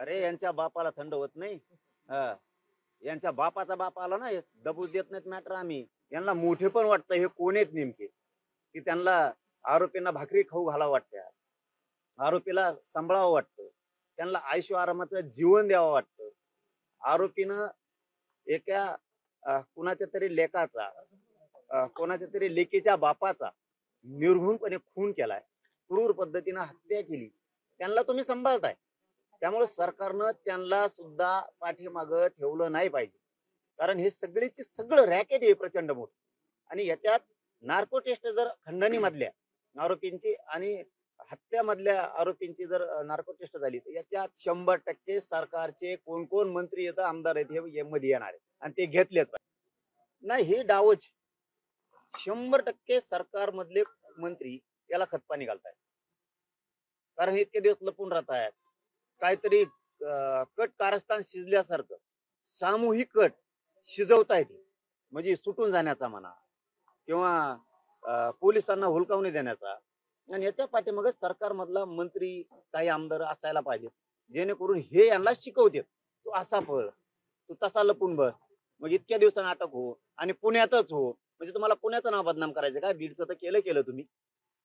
अरे यांच्या बापाला थंड होत नाही. हा. यांच्या बापाचा बाप आला ना, दबू देत नाहीत मॅटर आम्ही. यांना मोठे पण वाटतं हे कोण आहेत नेमके, की त्यांना आरोपींना भाकरी खाऊ घालावं वाटतं, आरोपीला सांभाळावं वाटतं, त्यांना आयुष्य आरामाचं जीवन द्यावं वाटतं. आरोपीनं एका कुणाच्या तरी लेकाचा, कोणाच्या तरी लेकीच्या बापाचा निर्घृणपणे खून केलाय, क्रूर पद्धतीनं हत्या केली. त्यांना तुम्ही सांभाळताय. त्यामुळे सरकारनं त्यांना सुद्धा पाठीमागं ठेवलं नाही पाहिजे. कारण हे सगळीचे सगळं रॅकेट आहे प्रचंड मोठं. आणि याच्यात नार्को टेस्ट जर खंडणी मधल्या आरोपींची आणि हत्यामधल्या आरोपींची जर नार्को टेस्ट झाली तर याच्यात 100% सरकारचे कोण कोण मंत्री येतं, आमदार आहेत हे मध्ये येणार आहेत आणि ते घेतलेच पाहिजे. नाही, हे डावच 100% सरकार मधले मंत्री याला खतपाणी घालतायत. कारण हे इतके दिवस लपून राहत आहेत. काहीतरी कट कारस्थान शिजल्यासारखं सामूहिक कट शिजवता येते, म्हणजे सुटून जाण्याचा म्हणा किंवा पोलिसांना हुलकावणी देण्याचा. आणि याच्या पाठीमागे सरकारमधला मंत्री, काही आमदार असायला पाहिजेत, जेणेकरून हे यांना शिकवते, तू असा पळ, तू तसा लपून बस, मग इतक्या दिवसांना अटक हो आणि पुण्यातच हो. म्हणजे तुम्हाला पुण्याचं नाव बदनाम करायचं का? बीडचं तर केलं तुम्ही,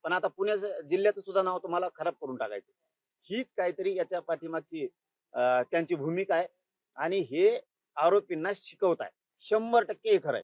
पण आता पुण्याचं जिल्ह्याचं सुद्धा नाव तुम्हाला खराब करून टाकायचं. हीच काहीतरी याच्या पाठीमागची त्यांची भूमिका आहे आणि हे आरोपींना शिकवत आहे. 100% हे खरं आहे.